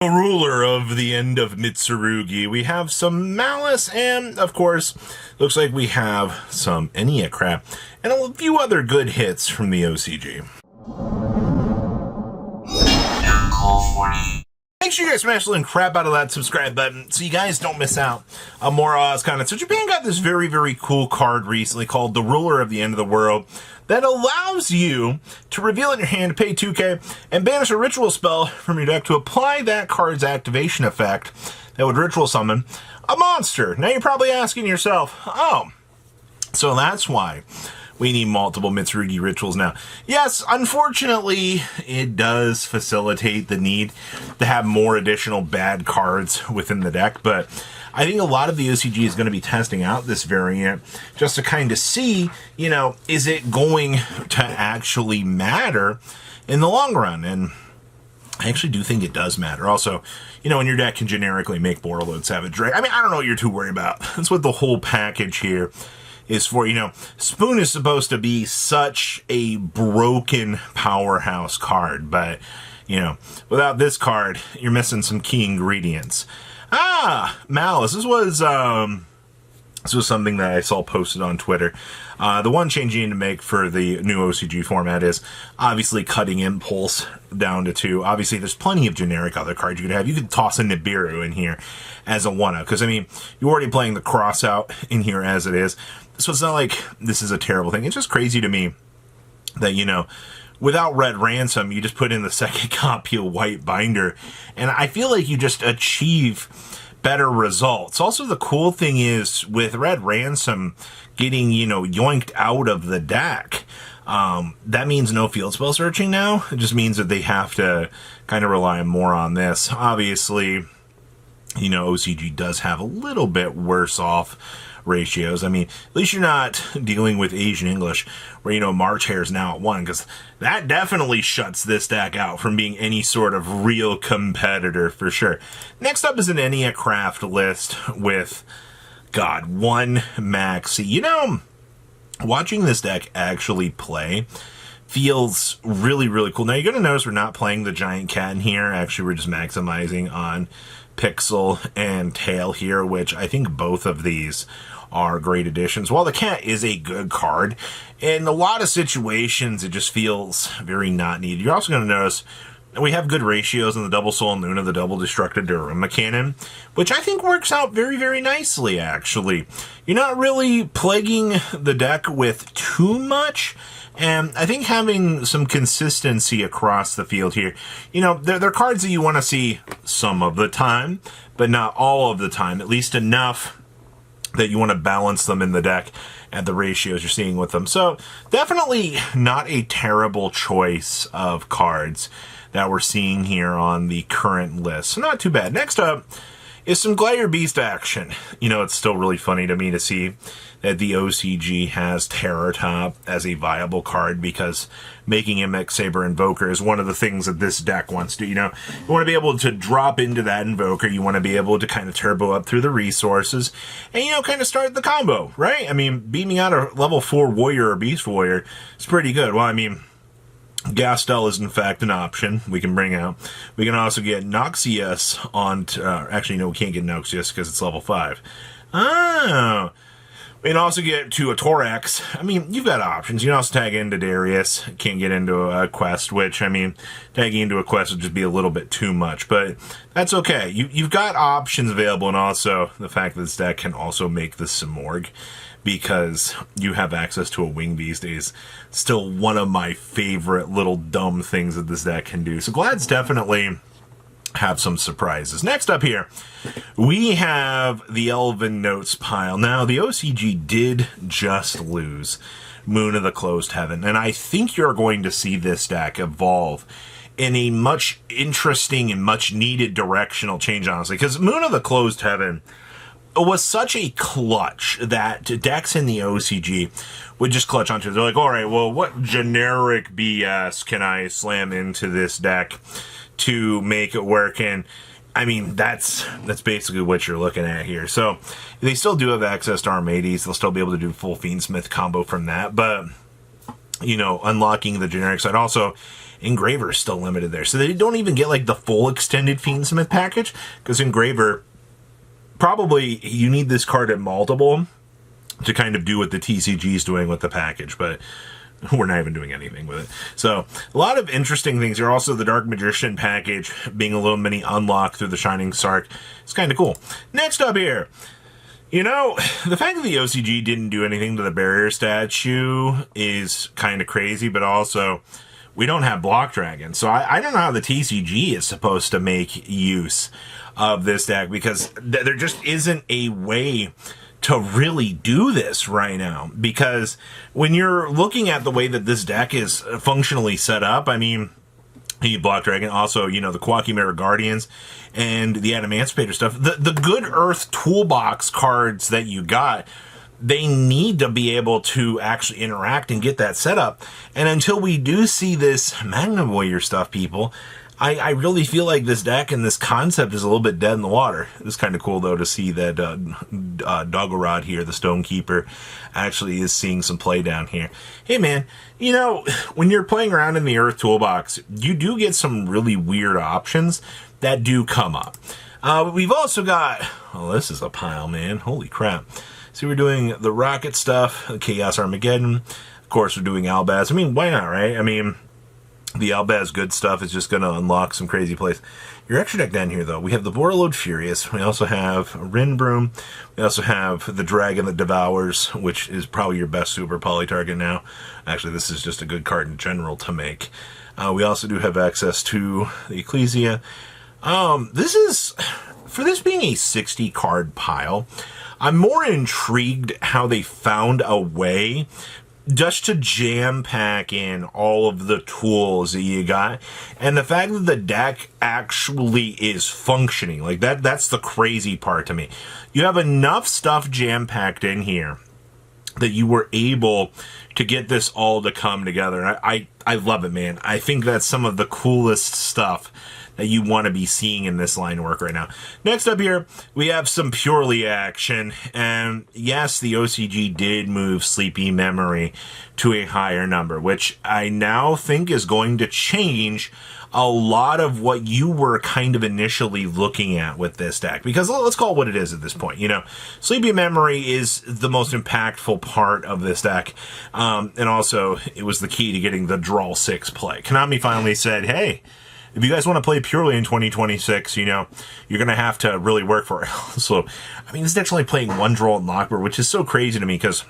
The ruler of the end of Mitsurugi. We have some Malice, and of course, looks like we have some Enneacraft, and a few other good hits from the OCG. Make sure you guys smash the little crap out of that subscribe button so you guys don't miss out on more Oz content. So Japan got this very, very cool card recently called the Ruler of the End of the World that allows you to reveal in your hand, pay 2k, and banish a ritual spell from your deck to apply that card's activation effect that would ritual summon a monster. Now you're probably asking yourself, oh, so that's why we need multiple Mitsurugi rituals now. Yes, unfortunately, it does facilitate the need to have more additional bad cards within the deck, but I think a lot of the OCG is going to be testing out this variant just to kind of see, you know, is it going to actually matter in the long run? And I actually do think it does matter. Also, you know, when your deck can generically make Borderload Savage Drake, I mean, I don't know what you're too worried about. That's what the whole package here is for. You know, Spoon is supposed to be such a broken powerhouse card, but, you know, without this card, you're missing some key ingredients. Malice. This was something that I saw posted on Twitter. The one change you need to make for the new OCG format is obviously cutting Impulse down to 2. Obviously, there's plenty of generic other cards you could have. You could toss a Nibiru in here as a 1-up, because, I mean, you're already playing the cross out in here as it is. So it's not like this is a terrible thing. It's just crazy to me that, you know, without Red Ransom, you just put in the second copy of White Binder, and I feel like you just achieve better results. Also, the cool thing is, with Red Ransom getting, you know, yoinked out of the deck, that means no field spell searching now. It just means that they have to kind of rely more on this. Obviously, you know, OCG does have a little bit worse off ratios. I mean, at least you're not dealing with Asian English, where, you know, March Hare is now at 1, because that definitely shuts this deck out from being any sort of real competitor for sure. Next up is an Enneacraft list with, God, 1 Maxi. You know, watching this deck actually play feels really, really cool. Now, you're going to notice we're not playing the Giant Cat in here. Actually, we're just maximizing on Pixel and Tail here, which I think both of these are great additions. While the cat is a good card, in a lot of situations, it just feels very not needed. You're also going to notice we have good ratios in the Double Soul and Luna, the Double Destructed Daruma Cannon, which I think works out very, very nicely, actually. You're not really plaguing the deck with too much, and I think having some consistency across the field here, you know, they're cards that you want to see some of the time, but not all of the time, at least enough that you want to balance them in the deck at the ratios you're seeing with them. So definitely not a terrible choice of cards that we're seeing here on the current list. So not too bad. Next up is some Gladiator Beast action. You know, it's still really funny to me to see that the OCG has Terror Top as a viable card, because making MX Saber Invoker is one of the things that this deck wants to do. You know, you want to be able to drop into that Invoker, you want to be able to kind of turbo up through the resources, and, you know, kind of start the combo, right? I mean, beaming out a level 4 Warrior or Beast Warrior is pretty good. Well, I mean, Gastel is in fact an option we can bring out. We can also get Noxious on, actually no, we can't get Noxious because it's level 5. Oh, we can also get to a Thorax. I mean, you've got options. You can also tag into Darius. Can't get into a quest, which, I mean, tagging into a quest would just be a little bit too much, but that's okay. You've got options available, and also the fact that this deck can also make the Simorgh, because you have access to a wing these days. Still one of my favorite little dumb things that this deck can do. So Glad's definitely have some surprises. Next up here, we have the Elven Notes pile. Now, the OCG did just lose Moon of the Closed Heaven, and I think you're going to see this deck evolve in a much interesting and much needed directional change, honestly, because Moon of the Closed Heaven was such a clutch that decks in the OCG would just clutch onto it. They're like, all right, well, what generic BS can I slam into this deck to make it work? And I mean, that's basically what you're looking at here. So they still do have access to Armades. They'll still be able to do full Fiendsmith combo from that, but you know, unlocking the generic side. Also, Engraver is still limited there. So they don't even get like the full extended Fiendsmith package, because Engraver, probably you need this card at multiple to kind of do what the TCG is doing with the package, but we're not even doing anything with it. So a lot of interesting things here. Also, the Dark Magician package being a little mini unlock through the Shining Sark. It's kind of cool. Next up here, you know, the fact that the OCG didn't do anything to the barrier statue is kind of crazy, but also we don't have Block Dragon. So I don't know how the TCG is supposed to make use of this deck, because there just isn't a way to really do this right now. Because when you're looking at the way that this deck is functionally set up, I mean, you Block Dragon, also, you know, the Quackimera Guardians and the Adamancipator stuff. The Good Earth toolbox cards that you got, they need to be able to actually interact and get that set up. And until we do see this Magnum Warrior stuff, people, I really feel like this deck and this concept is a little bit dead in the water. It's kind of cool, though, to see that Doggerod here, the Stonekeeper, actually is seeing some play down here. Hey, man, you know, when you're playing around in the Earth Toolbox, you do get some really weird options that do come up. We've also got... Oh, this is a pile, man. Holy crap. So we're doing the Rocket stuff, the Chaos Armageddon. Of course, we're doing Albaz. I mean, why not, right? I mean, the Albaz good stuff is just going to unlock some crazy plays. Your extra deck down here, though, we have the Borreload Furious. We also have Rinbroom. We also have the Dragon that Devours, which is probably your best super poly target now. Actually, this is just a good card in general to make. We also do have access to the Ecclesia. This is, for this being a 60 card pile, I'm more intrigued how they found a way just to jam pack in all of the tools that you got, and the fact that the deck actually is functioning, like that's the crazy part to me. You have enough stuff jam packed in here that you were able to get this all to come together. And I love it, man. I think that's some of the coolest stuff that you want to be seeing in this line of work right now. Next up here, we have some Purrely action. And yes, the OCG did move Sleepy Memory to a higher number, which I now think is going to change a lot of what you were kind of initially looking at with this deck. Because let's call it what it is at this point. You know, Sleepy Memory is the most impactful part of this deck. And also, it was the key to getting the Draw 6 play. Konami finally said, hey, if you guys want to play Purrely in 2026, you know, you're going to have to really work for it. So, I mean, this deck's only playing one draw in Lockbird, which is so crazy to me, because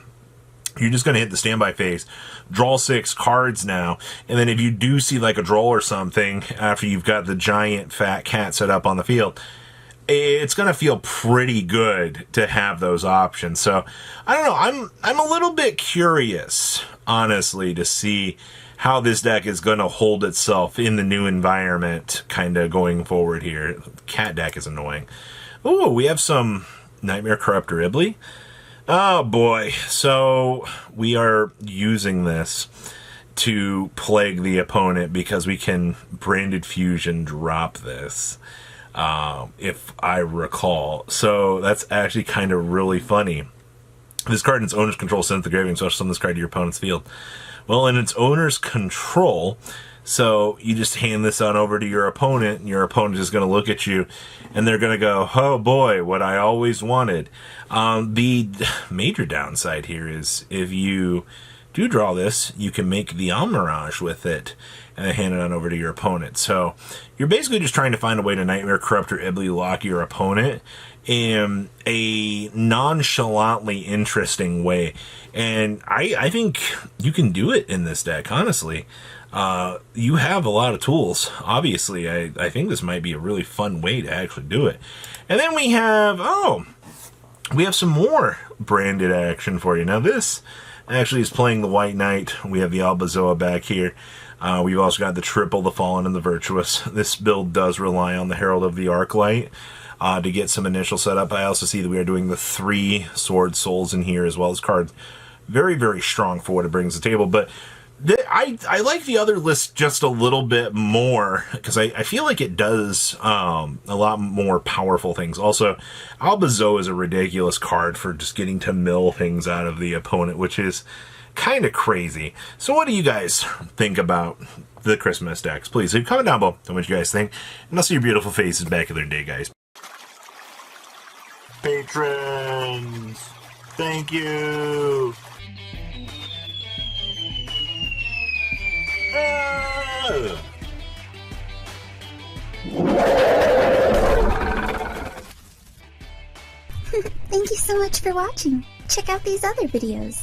you're just going to hit the standby phase, draw 6 cards now, and then if you do see like a draw or something after you've got the giant fat cat set up on the field, it's going to feel pretty good to have those options. So, I don't know, I'm a little bit curious, honestly, to see how this deck is going to hold itself in the new environment kind of going forward here. Cat deck is annoying. Oh, we have some Knightmare Corruptor Ibley. Oh boy. So we are using this to plague the opponent because we can Branded Fusion drop this, if I recall. So that's actually kind of really funny. This card in its owner's control sends the graveyard special summon this card to your opponent's field. Well, in its owner's control, so you just hand this on over to your opponent, and your opponent is going to look at you, and they're going to go, oh boy, what I always wanted. The major downside here is if you do draw this, you can make the Almirage with it, and hand it on over to your opponent. So you're basically just trying to find a way to Knightmare Corruptor Ibley lock your opponent in a nonchalantly interesting way. And I think you can do it in this deck, honestly. You have a lot of tools. Obviously, I think this might be a really fun way to actually do it. And then we have, we have some more branded action for you. Now this actually is playing the White Knight. We have the Albazoa back here. We've also got the Triple, the Fallen, and the Virtuous. This build does rely on the Herald of the Arclight to get some initial setup. I also see that we are doing the 3 Sword Souls in here as well. This card, very, very strong for what it brings to the table. But I like the other list just a little bit more because I feel like it does a lot more powerful things. Also, Albazoa is a ridiculous card for just getting to mill things out of the opponent, which is kind of crazy. So what do you guys think about the Christmas decks? Please leave a comment down below on what you guys think. And I'll see your beautiful faces back in their day, guys. Patrons, thank you. Thank you so much for watching. Check out these other videos.